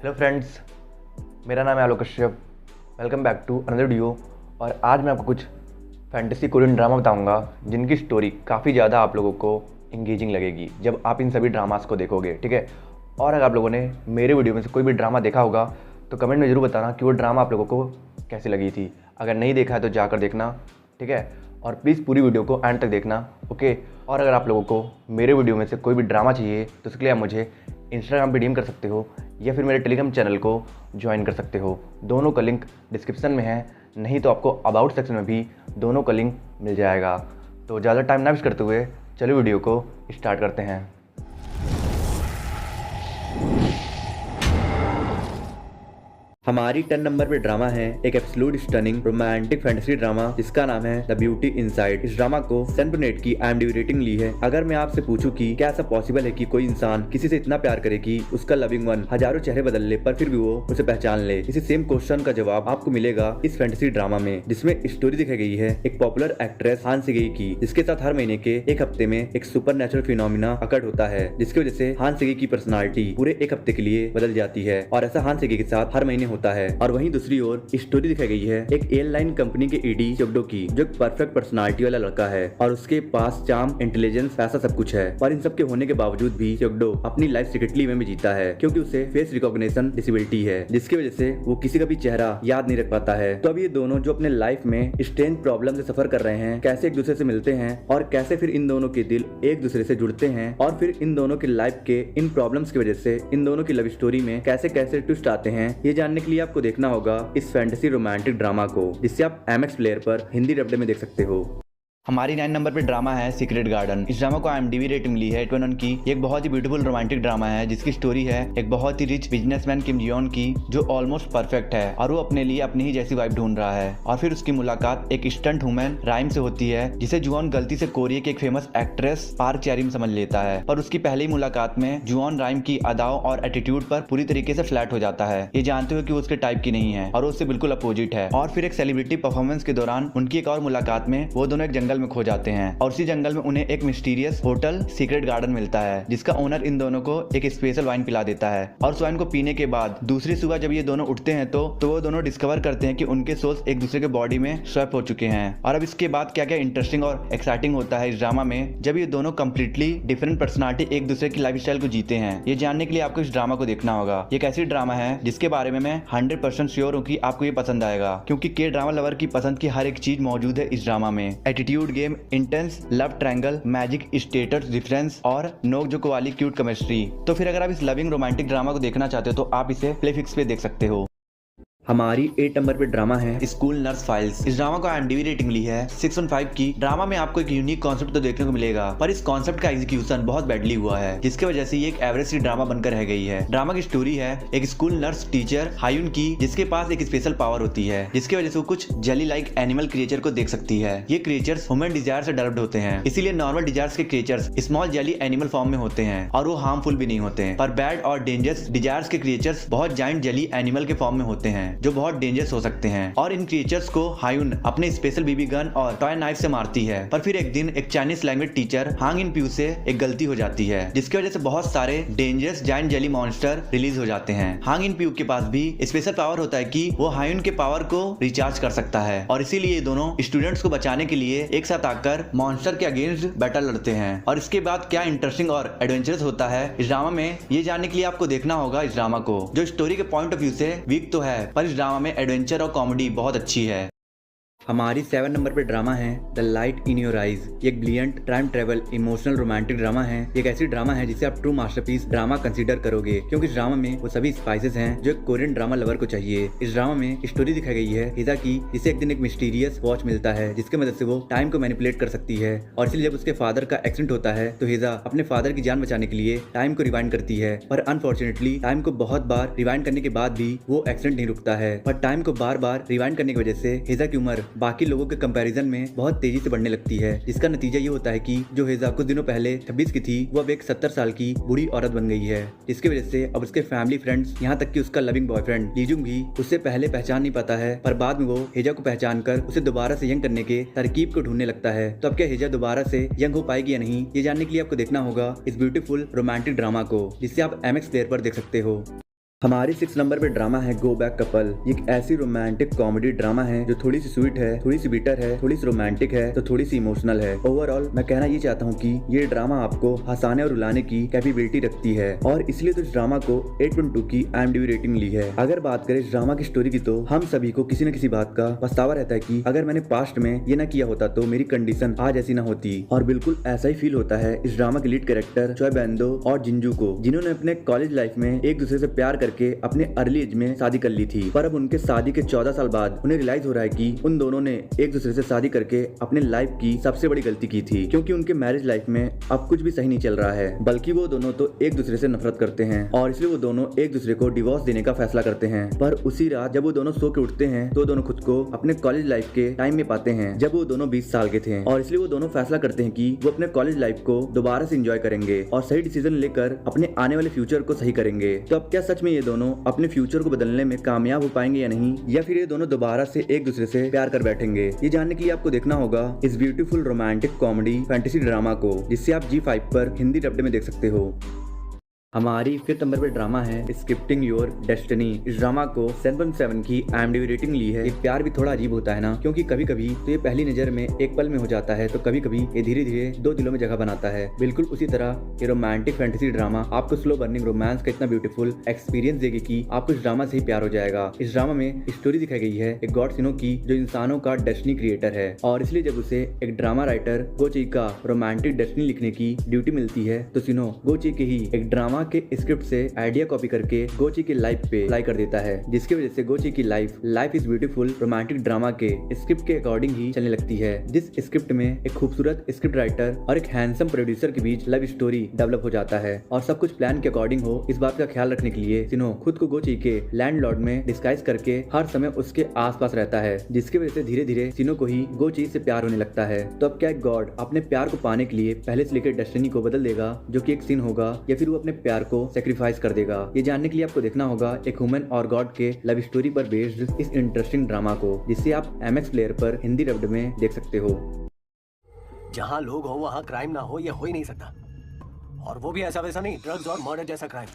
Hello friends, मेरा नाम है Alok Kashyap. Welcome back to another video. और आज मैं आपको कुछ फैंटेसी कोरियन ड्रामा बताऊंगा जिनकी स्टोरी काफ़ी ज़्यादा आप लोगों को इंगेजिंग लगेगी जब आप इन सभी ड्रामास को देखोगे, ठीक है। और अगर आप लोगों ने मेरे वीडियो में से कोई भी ड्रामा देखा होगा तो कमेंट में ज़रूर बताना कि वो ड्रामा आप लोगों को कैसी लगी थी। अगर नहीं देखा है तो जाकर देखना, ठीक है। और प्लीज़ पूरी वीडियो को एंड तक देखना, ओके। और अगर आप लोगों को मेरे वीडियो में से कोई भी ड्रामा चाहिए तो उसके लिए आप मुझे इंस्टाग्राम पे डीएम कर सकते हो या फिर मेरे टेलीग्राम चैनल को ज्वाइन कर सकते हो। दोनों का लिंक डिस्क्रिप्शन में है, नहीं तो आपको अबाउट सेक्शन में भी दोनों का लिंक मिल जाएगा। तो ज़्यादा टाइम ना वेस्ट करते हुए चलिए वीडियो को स्टार्ट करते हैं। हमारी 10 नंबर पे ड्रामा है एक absolute stunning romantic fantasy drama जिसका नाम है द ब्यूटी इनसाइड। इस ड्रामा को 7.8 की IMDb रेटिंग ली है। अगर मैं आपसे पूछूं कि क्या ऐसा पॉसिबल है कि कोई इंसान किसी से इतना प्यार करे कि उसका लविंग वन हजारों चेहरे बदल ले पर फिर भी वो उसे पहचान ले, इसी सेम क्वेश्चन का जवाब आपको मिलेगा इस फैंटेसी ड्रामा में, जिसमें स्टोरी दिखाई गई है एक पॉपुलर एक्ट्रेस हान सेगी की, जिसके साथ हर महीने के एक हफ्ते में एक सुपर नेचुरल फिनोमिना अकर्ड होता है, जिसकी वजह से हान सेगी की पर्सनालिटी पूरे एक हफ्ते के लिए बदल जाती है। और ऐसा हान सेगी के साथ हर महीने होता है। और वहीं दूसरी ओर स्टोरी दिखाई गई है एक एयरलाइन कंपनी के ईडी चोगडो की, जो एक परफेक्ट पर्सनालिटी वाला लड़का है और उसके पास चार्म, इंटेलिजेंस, पैसा सब कुछ है। और इन सब के होने के बावजूद भी चोगडो अपनी लाइफ सीक्रेटली में जीता है क्योंकि उसे फेस रिकॉग्निशन डिसेबिलिटी है, जिसकी वजह से वो किसी का भी चेहरा याद नहीं रख पाता है। तो अब ये दोनों जो अपने लाइफ में स्ट्रेंज प्रॉब्लम से सफर कर रहे हैं, कैसे एक दूसरे से मिलते हैं और कैसे फिर इन दोनों के दिल एक दूसरे से जुड़ते हैं और फिर इन दोनों की लाइफ के इन प्रॉब्लम्स की वजह से इन दोनों की लव स्टोरी में कैसे कैसे ट्विस्ट आते हैं, ये जानने के लिए आपको देखना होगा इस फैंटेसी रोमांटिक ड्रामा को, जिससे आप MX प्लेयर पर हिंदी डब्ड में देख सकते हो। हमारी 9 नंबर पे ड्रामा है सीक्रेट गार्डन। इस ड्रामा को IMDb रेटिंग ली है 8.1 की। एक बहुत ही ब्यूटीफुल रोमांटिक ड्रामा है जिसकी स्टोरी है एक बहुत ही रिच बिजनेसमैन किम जियोन की, जो ऑलमोस्ट परफेक्ट है और वो अपने लिए अपनी ही जैसी वाइफ ढूंढ रहा है। और फिर उसकी मुलाकात एक स्टंट वुमेन राइम से होती है, जिसे जुओन गलती से कोरिया की एक फेमस एक्ट्रेस पार्क चैरिम समझ लेता है। पर उसकी पहली मुलाकात में जुओन राइम की अदाओं और एटीट्यूड पर पूरी तरीके से फ्लैट हो जाता है, ये जानते हुए कि वो उसके टाइप की नहीं है और वो उससे बिल्कुल अपोजिट है। और फिर एक सेलिब्रिटी परफॉर्मेंस के दौरान उनकी एक और मुलाकात में वो दोनों एक जंगल में खो जाते हैं और उसी जंगल में उन्हें एक मिस्टीरियस होटल सीक्रेट गार्डन मिलता है, जिसका ओनर इन दोनों को एक स्पेशल वाइन पिला देता है। और उस वाइन को पीने के बाद दूसरी सुबह जब ये दोनों उठते हैं तो वो दोनों डिस्कवर करते हैं कि उनके सोल्स एक दूसरे के बॉडी में स्वैप हो चुके हैं। और अब इसके बाद क्या क्या इंटरेस्टिंग और एक्साइटिंग होता है इस ड्रामा में जब ये दोनों कंप्लीटली डिफरेंट पर्सनालिटी एक दूसरे की लाइफस्टाइल को जीते हैं, ये जानने के लिए आपको इस ड्रामा को देखना होगा। ये एक ऐसी ड्रामा है जिसके बारे में मैं 100% श्योर हूँ कि आपको ये पसंद आएगा, क्योंकि के ड्रामा लवर की पसंद की हर एक चीज मौजूद है इस ड्रामा में। Attitude game, intense love triangle, magic, status difference और नोकझोंक वाली क्यूट केमिस्ट्री। तो फिर अगर आप इस लविंग रोमांटिक ड्रामा को देखना चाहते हो तो आप इसे प्लेफिक्स पे देख सकते हो। हमारी 8 नंबर पे ड्रामा है स्कूल नर्स फाइल्स। इस ड्रामा को IMDb रेटिंग ली है 6.5 की। ड्रामा में आपको एक यूनिक कॉन्सेप्ट तो देखने को मिलेगा, पर इस कॉन्सेप्ट का एग्जीक्यूशन बहुत बैडली हुआ है, जिसकी वजह से ये एक एवरेज सी ड्रामा बनकर रह गई है। ड्रामा की स्टोरी है एक स्कूल नर्स टीचर हायुन की, जिसके पास एक स्पेशल पावर होती है, जिसकी वजह से वो कुछ जेली लाइक एनिमल क्रिएचर को देख सकती है। ये क्रिएचर्स ह्यूमन डिजायर से डेवलप्ड होते हैं, इसीलिए नॉर्मल डिजायर्स के creatures small jelly animal form में होते हैं और वो हार्मफुल भी नहीं होते हैं। पर बैड और डेंजरस डिजायर्स के क्रिएचर्स बहुत जाइंट जेली एनिमल के फॉर्म में होते हैं, जो बहुत डेंजरस हो सकते हैं। और इन क्रिएचर्स को हायुन अपने स्पेशल बीबी गन और टॉय नाइफ से मारती है। पर फिर एक दिन एक चाइनीज लैंग्वेज टीचर हांग इन प्यू से एक गलती हो जाती है, जिसकी वजह से बहुत सारे dangerous giant jelly monster release हो जाते हैं। हांग इन प्यू के पास भी स्पेशल पावर होता है कि वो हायुन के पावर को रिचार्ज कर सकता है, और इसीलिए दोनों स्टूडेंट्स को बचाने के लिए एक साथ आकर मॉन्स्टर के अगेंस्ट बैटल लड़ते हैं। और इसके बाद क्या इंटरेस्टिंग और एडवेंचरस होता है इस ड्रामा में, ये जानने के लिए आपको देखना होगा इस ड्रामा को, जो स्टोरी के पॉइंट ऑफ व्यू से वीक तो है पर इस ड्रामा में एडवेंचर और कॉमेडी बहुत अच्छी है। हमारी 7 नंबर पे ड्रामा है the light in your eyes. ये एक brilliant time travel emotional romantic drama है। एक ऐसी ड्रामा है जिसे आप ट्रू मास्टरपीस ड्रामा कंसीडर करोगे, क्योंकि इस ड्रामा में वो सभी स्पाइसेस हैं जो एक कोरियन ड्रामा लवर को चाहिए। इस ड्रामा में स्टोरी दिखाई गई है हिजा की, जिसे एक दिन एक मिस्टीरियस वॉच मिलता है, जिसके मदद से वो टाइम को मैनिपुलेट कर सकती है। और इसलिए जब उसके फादर का एक्सीडेंट होता है तो हिजा अपने फादर की जान बचाने के लिए टाइम को रिवाइंड करती है, पर अनफॉर्चुनेटली टाइम को बहुत बार रिवाइंड करने के बाद भी वो एक्सीडेंट नहीं रुकता है। पर टाइम को बार बार रिवाइंड करने की वजह से हिजा की उम्र बाकी लोगों के कंपैरिजन में बहुत तेजी से बढ़ने लगती है, जिसका नतीजा ये होता है कि जो हेजा कुछ दिनों पहले 26 की थी वो अब एक 70 साल की बूढ़ी औरत बन गई है, जिसकी वजह से अब उसके फैमिली फ्रेंड्स यहाँ तक कि उसका लविंग बॉयफ्रेंड लीजुंग भी उससे पहले पहचान नहीं पाता है, पर बाद में वो हेजा को पहचान कर उसे दोबारा से यंग करने के तरकीब को ढूंढने लगता है। तो अब क्या हेजा दोबारा से यंग हो पाएगी या नहीं, ये जानने के लिए आपको देखना होगा इस ब्यूटीफुल रोमांटिक ड्रामा को, जिससे आप MX प्लेयर पर देख सकते हो। हमारी 6 नंबर पे ड्रामा है गो बैक कपल। ये एक ऐसी रोमांटिक कॉमेडी ड्रामा है जो थोड़ी सी स्वीट है, थोड़ी सी बिटर है, थोड़ी सी रोमांटिक है, तो थोड़ी सी इमोशनल है। ओवरऑल मैं कहना ये चाहता हूँ कि ये ड्रामा आपको हंसाने और रुलाने की कैपेबिलिटी रखती है और इसलिए तो इस ड्रामा को 8.2 की IMDb रेटिंग ली है। अगर बात करें इस ड्रामा की स्टोरी की तो हम सभी को किसी न किसी बात का पछतावा रहता है कि अगर मैंने पास्ट में ये ना किया होता तो मेरी कंडीशन आज ऐसी ना होती, और बिल्कुल ऐसा ही फील होता है इस ड्रामा के लीड कैरेक्टर चोय बेंदो और जिंजू को, जिन्होंने अपने कॉलेज लाइफ में एक दूसरे से प्यार करके अपने अर्ली एज में शादी कर ली थी। पर अब उनके शादी के 14 साल बाद उन्हें रियलाइज हो रहा है कि उन दोनों ने एक दूसरे से शादी करके अपने लाइफ की सबसे बड़ी गलती की थी, क्योंकि उनके मैरिज लाइफ में अब कुछ भी सही नहीं चल रहा है, बल्कि वो दोनों तो एक दूसरे से नफरत करते हैं और इसलिए वो दोनों एक दूसरे को डिवोर्स देने का फैसला करते हैं। पर उसी रात जब वो दोनों सो के उठते हैं तो दोनों खुद को अपने कॉलेज लाइफ के टाइम में पाते हैं जब वो दोनों 20 साल के थे, और इसलिए वो दोनों फैसला करते हैं कि वो अपने कॉलेज लाइफ को दोबारा से एंजॉय करेंगे और सही डिसीजन लेकर अपने आने वाले फ्यूचर को सही करेंगे। तो अब क्या सच में ये दोनों अपने फ्यूचर को बदलने में कामयाब हो पाएंगे या नहीं, या फिर ये दोनों दोबारा से एक दूसरे से प्यार कर बैठेंगे? ये जानने के लिए आपको देखना होगा इस beautiful romantic comedy fantasy drama को, जिससे आप G5 पर हिंदी डब्ड में देख सकते हो। हमारी 5th नंबर पे ड्रामा है स्क्रिप्टिंग योर डेस्टिनी। इस ड्रामा को 7.7 की IMDb रेटिंग ली है। ये प्यार भी थोड़ा अजीब होता है ना, क्योंकि कभी कभी तो ये पहली नजर में एक पल में हो जाता है, तो कभी कभी ये धीरे धीरे दो दिलों में जगह बनाता है। बिल्कुल उसी तरह ये रोमांटिक फैंटेसी ड्रामा आपको स्लो बर्निंग रोमांस का इतना ब्यूटीफुल एक्सपीरियंस देगी कि आपको इस ड्रामा से ही प्यार हो जाएगा। इस ड्रामा में स्टोरी दिखाई गई है एक गॉड सिनो की, जो इंसानों का डेस्टिनी क्रिएटर है, और इसलिए जब उसे एक ड्रामा राइटर गोची का रोमांटिक डेस्टिनी लिखने की ड्यूटी मिलती है तो सिनो गोची के ही एक ड्रामा के स्क्रिप्ट से आइडिया कॉपी करके गोची की लाइफ पे अप्लाई कर देता है, जिसकी वजह से गोची की life is beautiful romantic drama के स्क्रिप्ट के अकॉर्डिंग ही चलने लगती है। जिस स्क्रिप्ट में एक खूबसूरत स्क्रिप्ट राइटर और एक हैंडसम प्रोड्यूसर के बीच लव स्टोरी डेवलप हो जाता है, और सब कुछ प्लान के अकॉर्डिंग हो इस बात का ख्याल रखने के लिए सिनो खुद को गोची के लैंडलॉर्ड में डिस्गाइज करके हर समय उसके आसपास रहता है, जिसकी वजह से धीरे धीरे सिनो को ही गोची से प्यार होने लगता है। तो अब क्या एक गॉड अपने प्यार को पाने के लिए पहले से लेकर डेस्टिनी को बदल देगा, जो कि एक सीन होगा, या फिर वो अपने प्यार को सेक्रीफाइस कर देगा? ये जानने के लिए आपको देखना होगा एक ह्यूमन और गॉड के लव स्टोरी पर बेस्ड इस इंटरेस्टिंग ड्रामा को, जिसे आप MX प्लेयर पर हिंदी डब्ड में देख सकते हो। जहाँ लोग हो वहाँ क्राइम ना हो, ये हो ही नहीं सकता, और वो भी ऐसा वैसा नहीं, ड्रग्स और मर्डर जैसा क्राइम।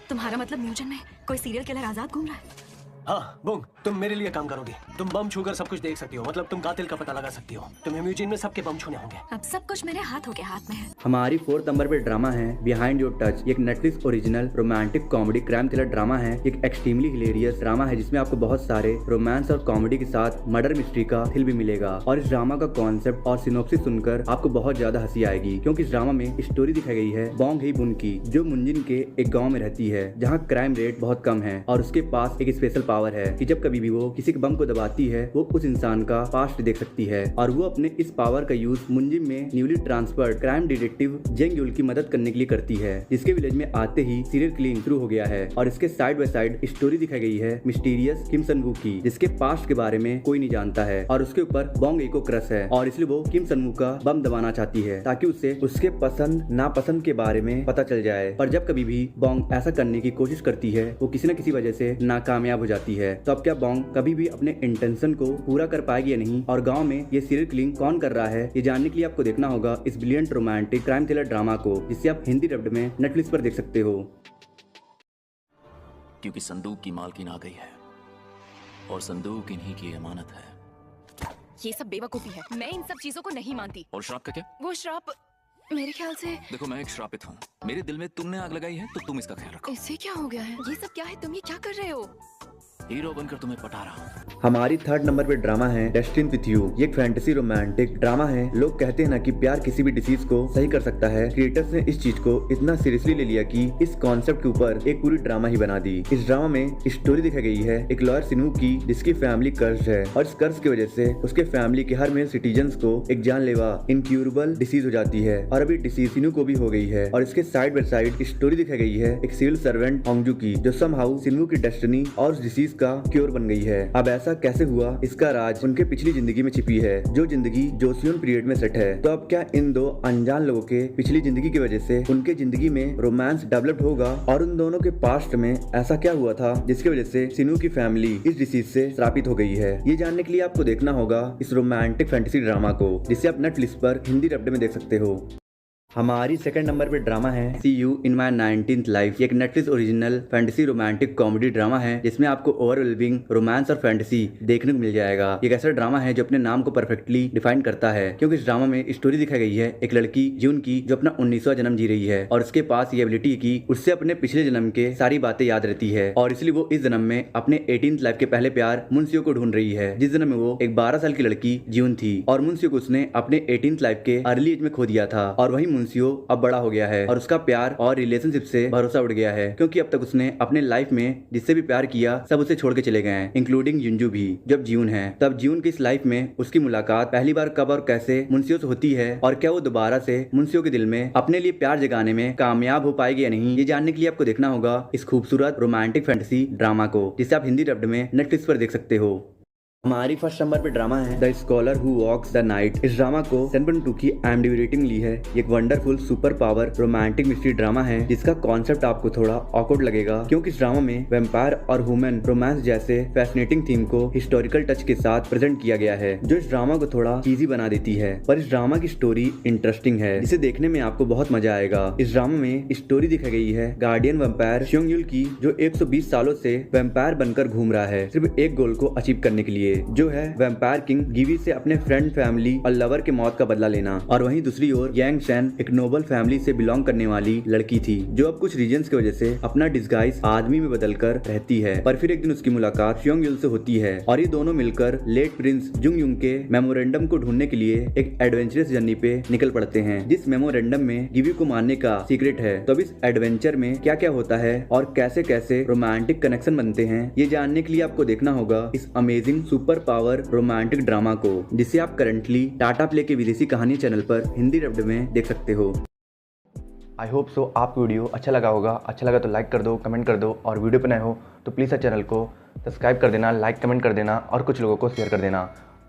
तुम्हारा मतलब म्यूजियम में कोई सीरियल किलर आजाद घूम रहा है? हाँ बुंग, तुम मेरे लिए काम करोगी। तुम बम छूकर सब कुछ देख सकती हो, मतलब तुम कातिल का पता लगा सकती हो। तुम्हें म्यूजियम में सबके बम छूने होंगे। अब सब कुछ मेरे हाथों के हाथ में है। हमारी 4th नंबर पे ड्रामा है बिहाइंड योर टच। एक Netflix original romantic comedy crime thriller drama है। एक एक्सट्रीमली हिलेरियस ड्रामा है जिसमें आपको बहुत सारे रोमांस और कॉमेडी के साथ मर्डर मिस्ट्री का थ्रिल भी मिलेगा, और इस ड्रामा का कॉन्सेप्ट और सिनॉप्सिस सुनकर आपको बहुत ज्यादा हंसी आएगी, क्योंकि इस ड्रामा में स्टोरी दिखाई गई है बोंग ही बुन की, जो मुंजिन के एक गाँव में रहती है जहाँ क्राइम रेट बहुत कम है, और उसके पास एक स्पेशल पावर है कि जब कभी भी वो किसी के बम को दबाती है वो उस इंसान का पास्ट देख सकती है, और वो अपने इस पावर का यूज मुंजिम में न्यूली ट्रांसफर्ड क्राइम डिटेक्टिव जेंग युल की मदद करने के लिए करती है, जिसके विलेज में आते ही सीरियल किलिंग शुरू हो गया है। और इसके साइड बाय साइड स्टोरी दिखाई गई है मिस्टीरियस किम सन वू की, जिसके पास्ट के बारे में कोई नहीं जानता है, और उसके ऊपर बोंग ई को क्रश है, और इसलिए वो किम सन वू का बम दबाना चाहती है ताकि उसे उसके पसंद नापसंद के बारे में पता चल जाए। पर जब कभी भी बोंग ऐसा करने की कोशिश करती है वो किसी न किसी वजह से नाकामयाब हो जाती है। तो अब क्या बोंग कभी भी अपने इंटेंशन को पूरा कर पाएगी या नहीं, और गांव में ये सीरियल किलिंग कौन कर रहा है, ये जानने के लिए आपको देखना होगा इस brilliant romantic crime thriller drama को, जिसे आप हिंदी डब्ड में नेटफ्लिक्स पर देख सकते हो। क्योंकि संदूक की मालकिन आ गई है और संदूक इन्हीं की अमानत है। ये सब बेवकूफी है, मैं इन सब चीजों को नहीं मानती। और श्राप का क्या? वो श्राप मेरे ख्याल से, देखो मैं एक श्रापित हूँ, मेरे दिल में तुमने आग लगाई है तो तुम इसका ख्याल रखो। इससे क्या हो गया है? ये सब क्या है? तुम ये क्या कर रहे हो? हीरो बनकर तुम्हें पटा रहा हूँ। हमारी 3rd नंबर पे ड्रामा है डेस्टिन विथ यू। ये एक फैंटेसी रोमांटिक ड्रामा है। लोग कहते हैं ना कि प्यार किसी भी डिसीज को सही कर सकता है। क्रिएटर्स ने इस चीज को इतना सीरियसली ले लिया कि इस कॉन्सेप्ट के ऊपर एक पूरी ड्रामा ही बना दी। इस ड्रामा में स्टोरी दिखाई गई है एक लॉयर सिनू की, जिसकी फैमिली कर्ज है, और इस कर्ज की वजह से उसके फैमिली के हर मेल सिटीजन्स को एक जानलेवा इनक्यूरेबल डिसीज हो जाती है, और अभी डिसीज सिनू को भी हो गई है। और इसके साइड बाय साइड स्टोरी दिखाई गई है एक सिविल सर्वेंट होंगजू की, जो समहाउ सिनू की डेस्टिनी और उस डिसीज का क्योर बन गई है। अब ऐसा कैसे हुआ, इसका राज उनके पिछली जिंदगी में छिपी है, जो जिंदगी जोसियन पीरियड में सेट है। तो अब क्या इन दो अनजान लोगों के पिछली जिंदगी की वजह से उनके जिंदगी में रोमांस डेवलप होगा, और उन दोनों के पास्ट में ऐसा क्या हुआ था जिसकी वजह से सिनू की फैमिली इस डिसीज से श्रापित हो गई है? ये जानने के लिए आपको देखना होगा इस रोमांटिक फैंटेसी ड्रामा को, जिसे आप नेटफ्लिक्स पर हिंदी डब्ड में देख सकते हो। हमारी सेकंड नंबर पे ड्रामा है see you in my 19th life. एक Netflix original fantasy romantic comedy drama है जिसमें आपको ओवरवेलमिंग रोमांस और फैंटेसी देखने को मिल जाएगा। एक ऐसा ड्रामा है जो अपने नाम को परफेक्टली डिफाइन करता है, क्योंकि इस ड्रामा में स्टोरी दिखाई गई है एक लड़की जून की जो अपना 19वां जन्म जी रही है और उसके पास ये एबिलिटी की उससे अपने पिछले जन्म के सारी बातें याद रहती है और इसलिए वो इस जन्म में अपने 18th लाइफ के पहले प्यार मुंशियों को ढूंढ रही है, जिस जन्म में वो एक 12 साल की लड़की जून थी और मुंशियों को उसने अपने 18th लाइफ के अर्ली एज में खो दिया था। और वही मुंशियों अब बड़ा हो गया है और उसका प्यार और रिलेशनशिप से भरोसा उड़ गया है, क्योंकि अब तक उसने अपने लाइफ में जिससे भी प्यार किया सब उसे छोड़ के चले गए हैं, इंक्लूडिंग युंजू भी। जब जीवन है तब जीवन की इस लाइफ में उसकी मुलाकात पहली बार कब और कैसे मुंशियों से होती है और क्या वो दोबारा से मुंशियों के दिल में अपने लिए प्यार जगाने में कामयाब हो पाएगी या नहीं, ये जानने के लिए आपको देखना होगा इस खूबसूरत रोमांटिक फैंटेसी ड्रामा को, जिसे आप हिंदी डब्ड में नेटफ्लिक्स पर देख सकते हो। हमारी फर्स्ट नंबर पे ड्रामा है the scholar who walks the night. इस ड्रामा को 7.2 की IMDb रेटिंग ली है। एक wonderful super power romantic mystery drama है जिसका कॉन्सेप्ट आपको थोड़ा ऑकवर्ड लगेगा, क्योंकि इस ड्रामा में वैम्पायर और ह्यूमन रोमांस जैसे फैसिनेटिंग थीम को हिस्टोरिकल टच के साथ प्रेजेंट किया गया है, जो इस ड्रामा को थोड़ा चीजी बना देती है। पर इस ड्रामा की स्टोरी इंटरेस्टिंग है जिसे देखने में आपको बहुत मजा आएगा। इस ड्रामा में स्टोरी दिखाई गई है गार्डियन वैम्पायर श्योंग-युल की, जो 120 सालों से वैम्पायर बनकर घूम रहा है सिर्फ एक गोल को अचीव करने के लिए, जो है वैम्पायर किंग गिवी से अपने फ्रेंड, फैमिली और लवर के मौत का बदला लेना। और वहीं दूसरी ओर यांग शेन एक नोबल फैमिली से बिलोंग करने वाली लड़की थी, जो अब कुछ रीजंस की वजह से अपना डिस्गाइज आदमी में बदलकर रहती है। पर फिर एक दिन उसकी मुलाकात श्योंग-युल से होती है और ये दोनों मिलकर लेट प्रिंस जुंग-युंग के मेमोरेंडम को ढूंढने के लिए एक एडवेंचरस जर्नी पे निकल पड़ते हैं, जिस मेमोरेंडम में गिवी को मारने का सीक्रेट है। तो अब इस एडवेंचर में क्या क्या होता है और कैसे कैसे रोमांटिक कनेक्शन बनते हैं, ये जानने के लिए आपको देखना होगा इस amazing super power romantic drama को, जिसे आप करंटली टाटा प्ले के विदेशी कहानी चैनल पर हिंदी डब्ड में देख सकते हो। आई होप सो आपको वीडियो अच्छा लगा होगा। अच्छा लगा तो लाइक कर दो, कमेंट कर दो और वीडियो पर नए हो तो प्लीज़ चैनल को सब्सक्राइब कर देना, लाइक कमेंट कर देना और कुछ लोगों को शेयर कर देना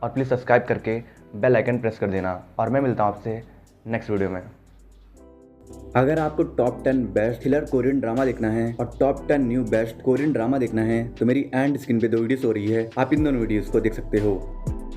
और प्लीज़ सब्सक्राइब करके बेल आइकन प्रेस कर देना। और मैं मिलता हूँ आपसे नेक्स्ट वीडियो में। अगर आपको top 10 best thriller Korean drama देखना है और top 10 new best Korean drama देखना है तो मेरी एंड स्क्रीन पे 2 वीडियोस हो रही है, आप इन दोनों वीडियोस को देख सकते हो।